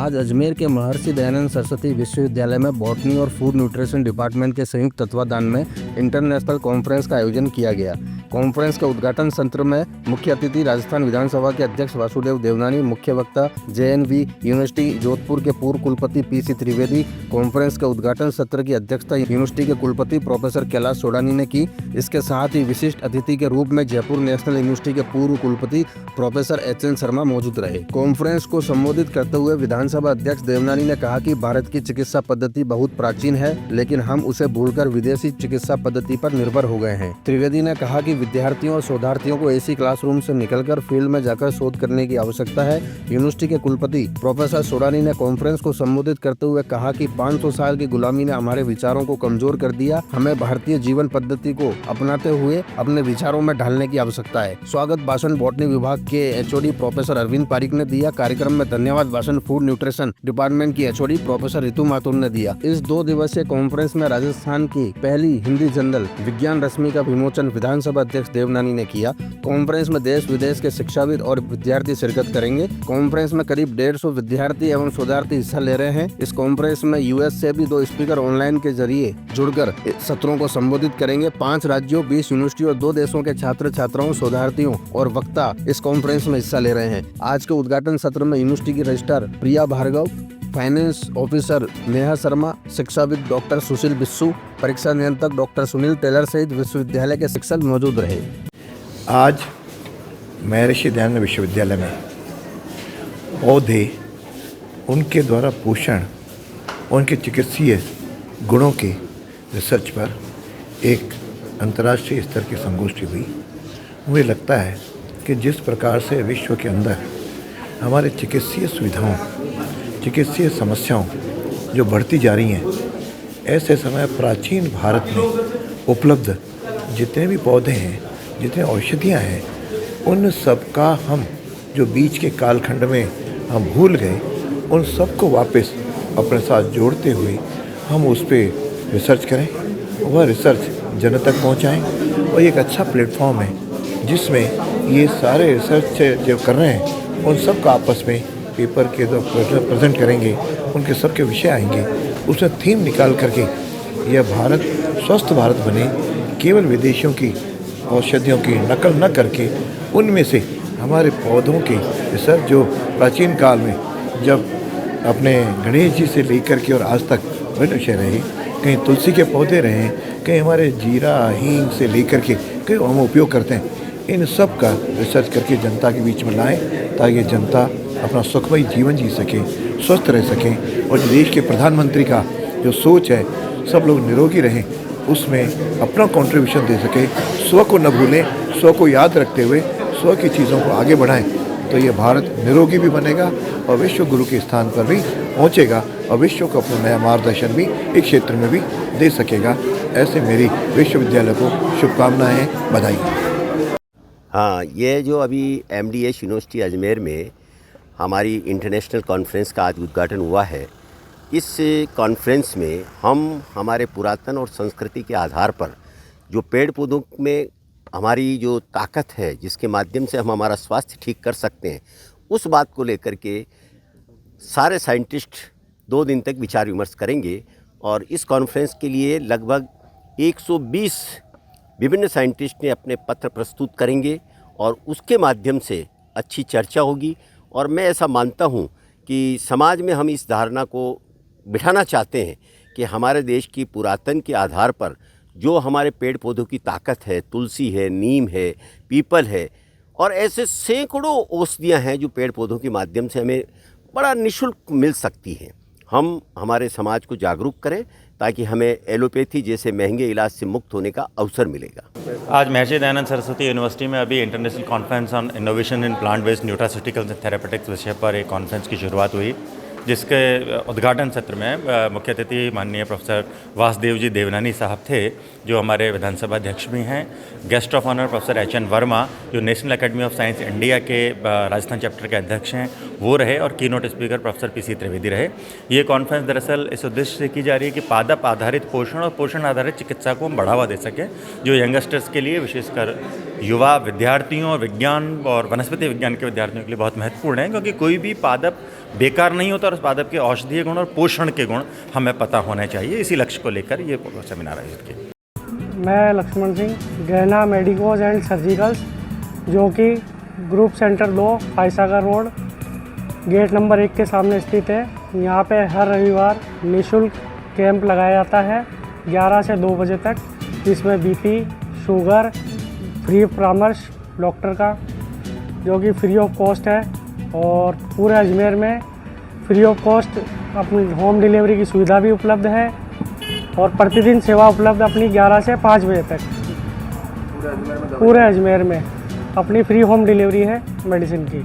आज अजमेर के महर्षि दयानंद सरस्वती विश्वविद्यालय में बॉटनी और फूड न्यूट्रिशन डिपार्टमेंट के संयुक्त तत्वाधान में इंटरनेशनल कॉन्फ्रेंस का आयोजन किया गया। कॉन्फ्रेंस के उद्घाटन सत्र में मुख्य अतिथि राजस्थान विधानसभा के अध्यक्ष वासुदेव देवनानी, मुख्य वक्ता JNV यूनिवर्सिटी जोधपुर के पूर्व कुलपति PC त्रिवेदी। कॉन्फ्रेंस के उद्घाटन सत्र की अध्यक्षता यूनिवर्सिटी के कुलपति प्रोफेसर कैलाश सोडानी ने की। इसके साथ ही विशिष्ट अतिथि के रूप में जयपुर नेशनल यूनिवर्सिटी के पूर्व कुलपति प्रोफेसर HN शर्मा मौजूद रहे। कॉन्फ्रेंस को संबोधित करते हुए विधानसभा अध्यक्ष देवनानी ने कहा कि भारत की चिकित्सा पद्धति बहुत प्राचीन है, लेकिन हम उसे भूलकर विदेशी चिकित्सा पद्धति पर निर्भर हो गए हैं। त्रिवेदी ने कहा कि विद्यार्थियों और शोधार्थियों को ऐसी क्लासरूम से निकलकर फील्ड में जाकर शोध करने की आवश्यकता है। यूनिवर्सिटी के कुलपति प्रोफेसर सोडानी ने कॉन्फ्रेंस को संबोधित करते हुए कहा कि 500 साल की गुलामी ने हमारे विचारों को कमजोर कर दिया। हमें भारतीय जीवन पद्धति को अपनाते हुए अपने विचारों में ढालने की आवश्यकता है। स्वागत भाषण बॉटनी विभाग के HOD प्रोफेसर अरविंद पारिक ने दिया। कार्यक्रम में धन्यवाद भाषण फूड न्यूट्रिशन डिपार्टमेंट की HOD प्रोफेसर ऋतु माथुर ने दिया। इस 2 दिवसीय कॉन्फ्रेंस में राजस्थान की पहली हिंदी जर्नल विज्ञान रश्मि का विमोचन विधानसभा अध्यक्ष देवनानी ने किया। कॉन्फ्रेंस में देश विदेश के शिक्षाविद और विद्यार्थी शिरकत करेंगे। कॉन्फ्रेंस में करीब 150 विद्यार्थी एवं शोधार्थी हिस्सा ले रहे हैं। इस कॉन्फ्रेंस में US से भी 2 स्पीकर ऑनलाइन के जरिए जुड़कर सत्रों को संबोधित करेंगे। 5 राज्यों, 20 यूनिवर्सिटी और 2 देशों के छात्र छात्राओं, शोधार्थियों और वक्ता इस कॉन्फ्रेंस में हिस्सा ले रहे हैं। आज के उद्घाटन सत्र में यूनिवर्सिटी की रजिस्ट्रार प्रिया भार्गव, फाइनेंस ऑफिसर नेहा शर्मा, शिक्षाविद डॉक्टर सुशील बिस्सू, परीक्षा नियंत्रक डॉक्टर सुनील टेलर सहित विश्वविद्यालय के शिक्षक मौजूद रहे। आज महर्षि दयानंद विश्वविद्यालय में पौधे, उनके द्वारा पोषण, उनके चिकित्सीय गुणों के रिसर्च पर एक अंतर्राष्ट्रीय स्तर की संगोष्ठी हुई। मुझे लगता है कि जिस प्रकार से विश्व के अंदर हमारे चिकित्सीय सुविधाओं, चिकित्सीय समस्याओं जो बढ़ती जा रही हैं, ऐसे समय प्राचीन भारत में उपलब्ध जितने भी पौधे हैं, जितने औषधियाँ हैं, उन सब का हम जो बीच के कालखंड में हम भूल गए, उन सबको वापस अपने साथ जोड़ते हुए हम उस पर रिसर्च करें, वह रिसर्च जन तक पहुँचाएँ। और एक अच्छा प्लेटफॉर्म है जिसमें ये सारे रिसर्च जो कर रहे हैं उन सब का आपस में पेपर के जो प्रेजेंट करेंगे, उनके सबके विषय आएंगे। उसमें थीम निकाल करके यह भारत स्वस्थ भारत बने, केवल विदेशियों की औषधियों की नकल न करके उनमें से हमारे पौधों के रिसर्च जो प्राचीन काल में जब अपने गणेश जी से लेकर के और आज तक वही विषय रहे, कहीं तुलसी के पौधे रहे, कहीं हमारे जीरा हींग से लेकर के कहीं हम उपयोग करते हैं, इन सब का रिसर्च करके जनता के बीच में लाएं ताकि जनता अपना सुखमय जीवन जी सके, स्वस्थ रह सकें। और देश के प्रधानमंत्री का जो सोच है सब लोग निरोगी रहें, उसमें अपना कंट्रीब्यूशन दे सके। स्व को न भूलें, स्व को याद रखते हुए स्व की चीज़ों को आगे बढ़ाएं, तो ये भारत निरोगी भी बनेगा और विश्व गुरु के स्थान पर भी पहुंचेगा और विश्व को अपना नया मार्गदर्शन भी एक क्षेत्र में भी दे सकेगा। ऐसे मेरी विश्वविद्यालय को शुभकामनाएं हैं, बधाई। हाँ, ये जो अभी MDH यूनिवर्सिटी अजमेर में हमारी इंटरनेशनल कॉन्फ्रेंस का आज उद्घाटन हुआ है, इस कॉन्फ्रेंस में हम हमारे पुरातन और संस्कृति के आधार पर जो पेड़ पौधों में हमारी जो ताकत है, जिसके माध्यम से हम हमारा स्वास्थ्य ठीक कर सकते हैं, उस बात को लेकर के सारे साइंटिस्ट 2 दिन तक विचार विमर्श करेंगे। और इस कॉन्फ्रेंस के लिए लगभग 120 विभिन्न साइंटिस्ट ने अपने पत्र प्रस्तुत करेंगे और उसके माध्यम से अच्छी चर्चा होगी। और मैं ऐसा मानता हूँ कि समाज में हम इस धारणा को बिठाना चाहते हैं कि हमारे देश की पुरातन के आधार पर जो हमारे पेड़ पौधों की ताकत है, तुलसी है, नीम है, पीपल है और ऐसे सैकड़ों औषधियाँ हैं जो पेड़ पौधों के माध्यम से हमें बड़ा निःशुल्क मिल सकती हैं। हम हमारे समाज को जागरूक करें ताकि हमें एलोपैथी जैसे महंगे इलाज से मुक्त होने का अवसर मिलेगा। आज महर्षि दयानंद सरस्वती यूनिवर्सिटी में अभी international conference on innovation in plant based nutraceuticals and therapeutics विषय पर एक कॉन्फ्रेंस की शुरुआत हुई, जिसके उद्घाटन सत्र में मुख्य अतिथि माननीय प्रोफेसर वासुदेव जी देवनानी साहब थे, जो हमारे विधानसभा अध्यक्ष भी हैं। Guest of honour professor HN Verma, जो national academy of science India के राजस्थान चैप्टर के अध्यक्ष हैं, वो रहे और keynote speaker professor PC Trivedi रहे। ये कॉन्फ्रेंस दरअसल इस उद्देश्य से की जा रही है कि पादप आधारित पोषण और पोषण आधारित चिकित्सा को हम बढ़ावा दे सकें, जो यंगस्टर्स के लिए, विशेषकर युवा विद्यार्थियों और विज्ञान और वनस्पति विज्ञान के विद्यार्थियों के लिए बहुत महत्वपूर्ण है, क्योंकि कोई भी पादप बेकार नहीं होता और उस पादप के औषधीय गुण और पोषण के गुण हमें पता होने चाहिए। इसी लक्ष्य को लेकर ये सेमिनार आयोजित किया। मैं लक्ष्मण सिंह, गहना मेडिकोज एंड सर्जिकल्स, जो कि group centre 2 Foysagar road gate number 1 के सामने स्थित है। यहाँ पे हर रविवार निःशुल्क कैंप लगाया जाता है 11 से 2 बजे तक, जिसमें बीपी, शुगर, फ्री परामर्श डॉक्टर का, जो कि फ्री ऑफ कॉस्ट है। और पूरे अजमेर में फ्री ऑफ कॉस्ट अपनी होम डिलीवरी की सुविधा भी उपलब्ध है और प्रतिदिन सेवा उपलब्ध अपनी 11 से 5 बजे तक पूरे अजमेर में अपनी फ्री होम डिलीवरी है मेडिसिन की।